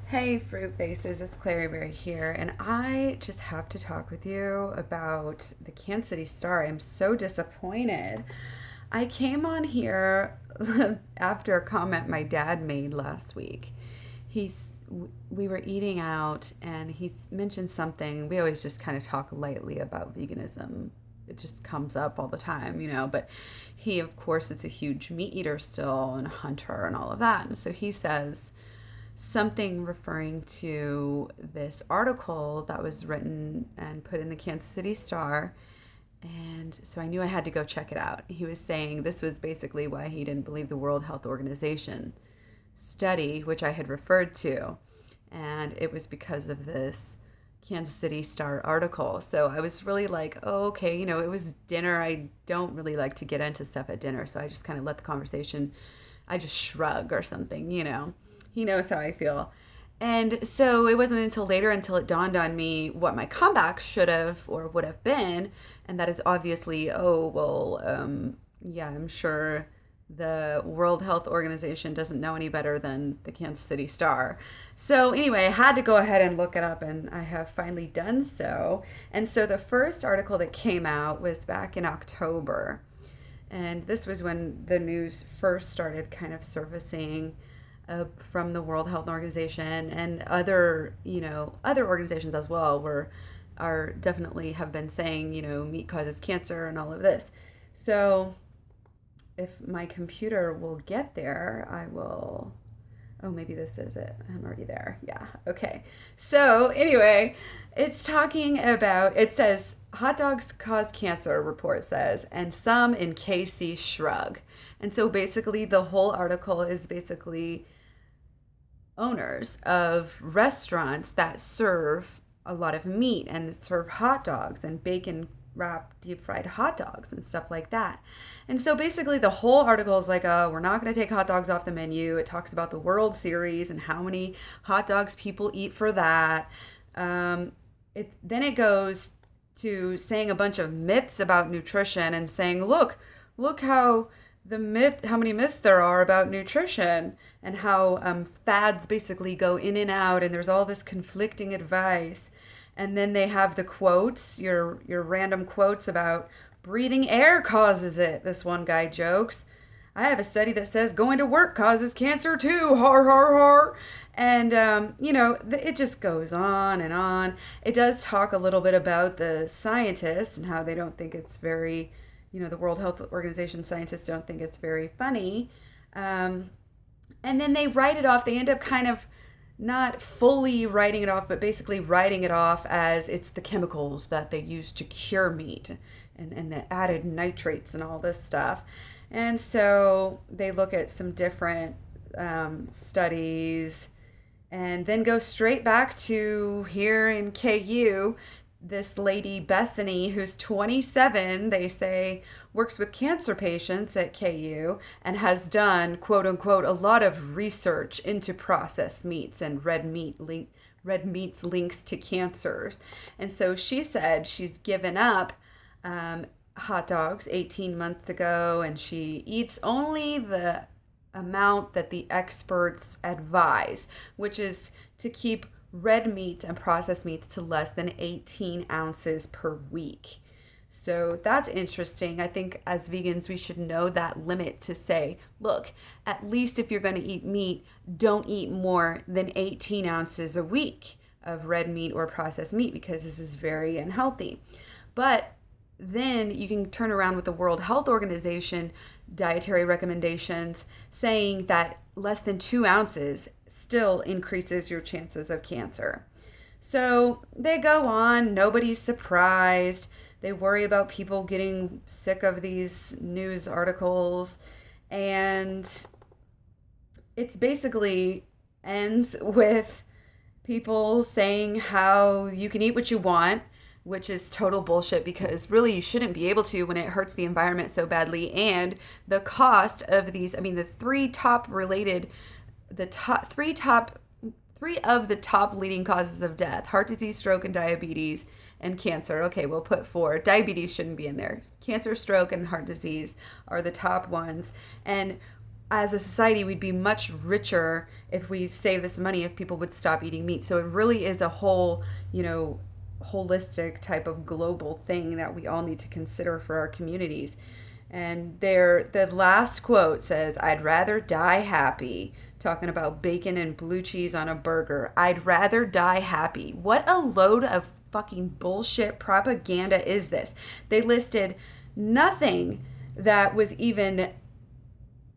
Hey, Fruit Faces, it's Claryberry here, and I just have to talk with you about the Kansas City Star. I'm so disappointed. I came on here after a comment my dad made last week. He's we were eating out, and he mentioned something. We always just kind of talk lightly about veganism. It just comes up all the time. But he, of course, is a huge meat eater still and a hunter and all of that. And so he says something referring to this article that was written and put in the Kansas City Star. And so I knew I had to go check it out. He was saying this was basically why he didn't believe the World Health Organization study, which I had referred to. And it was because of this Kansas City Star article. So I was really like, oh, okay, it was dinner. I don't really like to get into stuff at dinner. So I just kind of let the conversation, I just shrug or something. He knows how I feel. And so it wasn't until later until it dawned on me what my comeback should have or would have been. And that is obviously, oh, well, yeah, I'm sure the World Health Organization doesn't know any better than the Kansas City Star. So anyway, I had to go ahead and look it up, and I have finally done so. And so the first article that came out was back in October. And this was when the news first started kind of surfacing from the World Health Organization and other organizations as well, are definitely have been saying, meat causes cancer and all of this. So if my computer will get there, I will. Oh, maybe this is it. I'm already there. Yeah. Okay. So anyway, it's talking about, it says, hot dogs cause cancer, report says, and some in KC shrug. And so basically the whole article is basically owners of restaurants that serve a lot of meat and serve hot dogs and bacon wrapped deep fried hot dogs and stuff like that. And so basically the whole article is like, oh, we're not going to take hot dogs off the menu. It talks about the World Series and how many hot dogs people eat for that. Then it goes to saying a bunch of myths about nutrition and saying, look how many myths there are about nutrition, and how fads basically go in and out, and there's all this conflicting advice. And then they have the quotes, your random quotes about breathing air causes it. This one guy jokes, I have a study that says going to work causes cancer too. Har, har, har. And, it just goes on and on. It does talk a little bit about the scientists and how they don't think it's very, the World Health Organization scientists don't think it's very funny. And then they write it off. They end up kind of not fully writing it off, but basically writing it off as it's the chemicals that they use to cure meat and the added nitrates and all this stuff. And so they look at some different studies and then go straight back to here in KU. This lady, Bethany, who's 27, they say, works with cancer patients at KU and has done, quote unquote, a lot of research into processed meats and red meat's links to cancers. And so she said she's given up hot dogs 18 months ago, and she eats only the amount that the experts advise, which is to keep red meats and processed meats to less than 18 ounces per week. So that's interesting. I think as vegans, we should know that limit to say, look, at least if you're going to eat meat, don't eat more than 18 ounces a week of red meat or processed meat, because this is very unhealthy. But then you can turn around with the World Health Organization dietary recommendations saying that less than 2 ounces still increases your chances of cancer. So they go on, nobody's surprised. They worry about people getting sick of these news articles. And it's basically ends with people saying how you can eat what you want, which is total bullshit, because really you shouldn't be able to when it hurts the environment so badly. And the cost of these, three of the top leading causes of death: heart disease, stroke, and diabetes, and cancer. Okay, we'll put 4. Diabetes shouldn't be in there. Cancer, stroke, and heart disease are the top ones. And as a society, we'd be much richer if we save this money if people would stop eating meat. So it really is a whole, holistic type of global thing that we all need to consider for our communities. And the last quote says, "I'd rather die happy," talking about bacon and blue cheese on a burger. "I'd rather die happy." What a load of fucking bullshit propaganda is this? They listed nothing that was even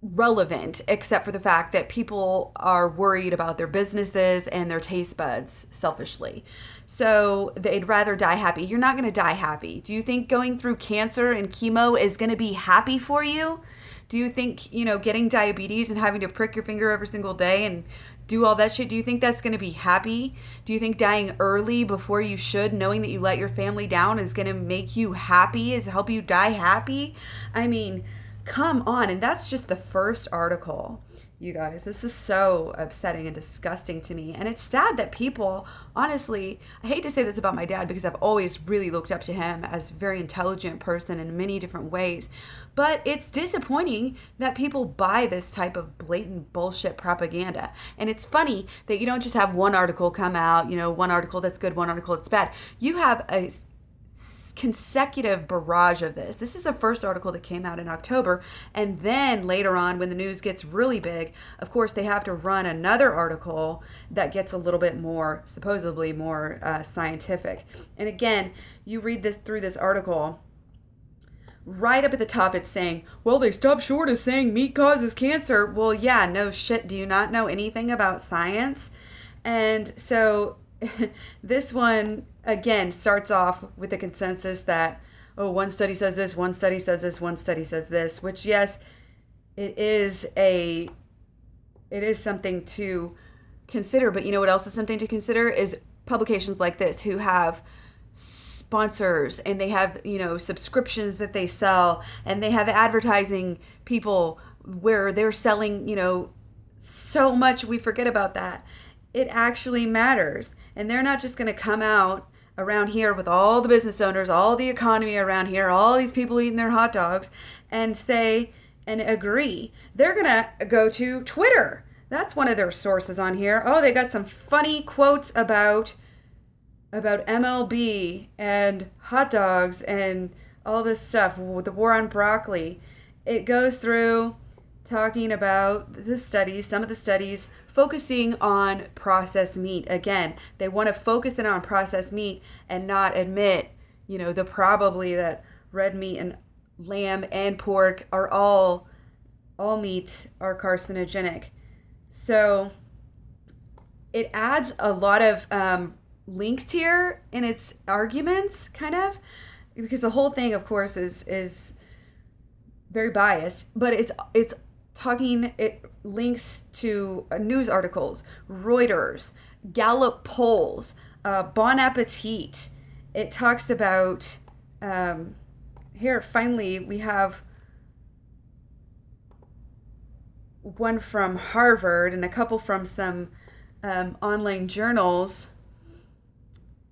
relevant except for the fact that people are worried about their businesses and their taste buds selfishly. So they'd rather die happy. You're not going to die happy. Do you think going through cancer and chemo is going to be happy for you? Do you think, getting diabetes and having to prick your finger every single day and do all that shit, do you think that's going to be happy? Do you think dying early before you should, knowing that you let your family down, is going to make you happy, is help you die happy? I mean, come on. And that's just the first article, you guys. This is so upsetting and disgusting to me. And it's sad that people, honestly, I hate to say this about my dad because I've always really looked up to him as a very intelligent person in many different ways. But it's disappointing that people buy this type of blatant bullshit propaganda. And it's funny that you don't just have one article come out, one article that's good, one article that's bad. You have a consecutive barrage of this. This is the first article that came out in October, and then later on, when the news gets really big, of course they have to run another article that gets a little bit more, supposedly more scientific. And again, you read this through this article, right up at the top it's saying, well, they stopped short of saying meat causes cancer. Well, yeah, no shit. Do you not know anything about science? And so this one, again, starts off with the consensus that, one study says this, one study says this, one study says this, which, yes, it is something to consider. But you know what else is something to consider is publications like this who have sponsors and they have, subscriptions that they sell, and they have advertising people where they're selling, so much. We forget about that. It actually matters. And they're not just going to come out around here with all the business owners, all the economy around here, all these people eating their hot dogs and say and agree. They're going to go to Twitter. That's one of their sources on here. Oh, they got some funny quotes about MLB and hot dogs and all this stuff, the war on broccoli. It goes through talking about the studies, some of the studies focusing on processed meat. Again, they want to focus in on processed meat and not admit, the probably that red meat and lamb and pork are all meat are carcinogenic. So it adds a lot of links here in its arguments, kind of, because the whole thing, of course, is very biased, but it's talking, it links to news articles, Reuters, Gallup polls, Bon Appetit. It talks about, here, finally, we have one from Harvard and a couple from some online journals,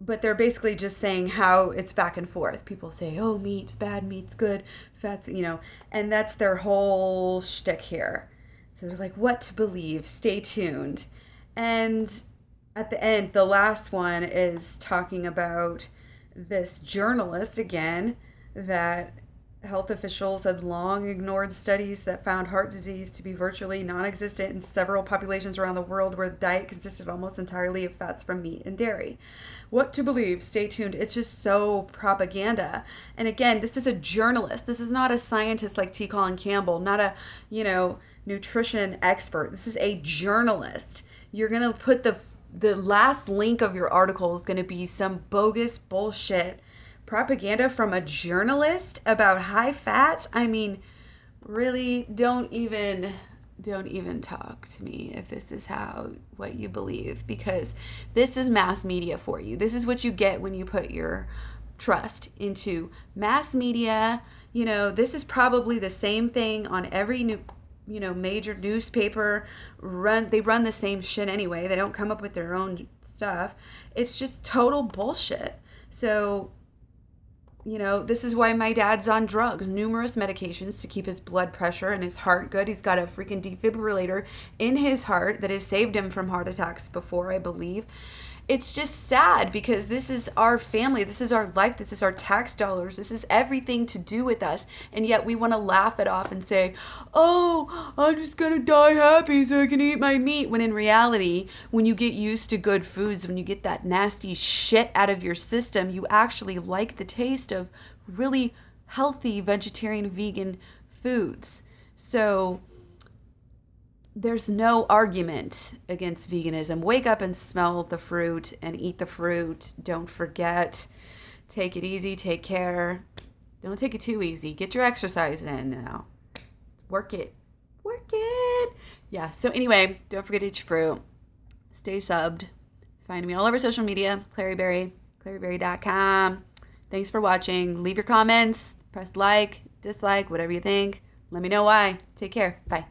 but they're basically just saying how it's back and forth. People say, oh, meat's bad, meat's good, fat's, and that's their whole shtick here. So they're like, what to believe? Stay tuned. And at the end, the last one is talking about this journalist, again, that health officials had long ignored studies that found heart disease to be virtually non-existent in several populations around the world where the diet consisted almost entirely of fats from meat and dairy. What to believe? Stay tuned. It's just so propaganda. And again, this is a journalist. This is not a scientist like T. Colin Campbell, not a, nutrition expert. This is a journalist. You're going to put the last link of your article is going to be some bogus bullshit propaganda from a journalist about high fats. I mean, really, don't even talk to me if this is what you believe, because this is mass media for you. This is what you get when you put your trust into mass media. This is probably the same thing on every major newspaper. They run the same shit anyway. They don't come up with their own stuff. It's just total bullshit. So This is why my dad's on drugs, numerous medications to keep his blood pressure and his heart good. He's got a freaking defibrillator in his heart that has saved him from heart attacks before, I believe. It's just sad because this is our family, this is our life, this is our tax dollars, this is everything to do with us. And yet we want to laugh it off and say, oh, I'm just going to die happy so I can eat my meat. When in reality, when you get used to good foods, when you get that nasty shit out of your system, you actually like the taste of really healthy vegetarian, vegan foods. So there's no argument against veganism. Wake up and smell the fruit and eat the fruit. Don't forget. Take it easy. Take care. Don't take it too easy. Get your exercise in now. Work it. Work it. Yeah. So anyway, don't forget to eat your fruit. Stay subbed. Find me all over social media. Claryberry. Claryberry.com. Thanks for watching. Leave your comments. Press like, dislike, whatever you think. Let me know why. Take care. Bye.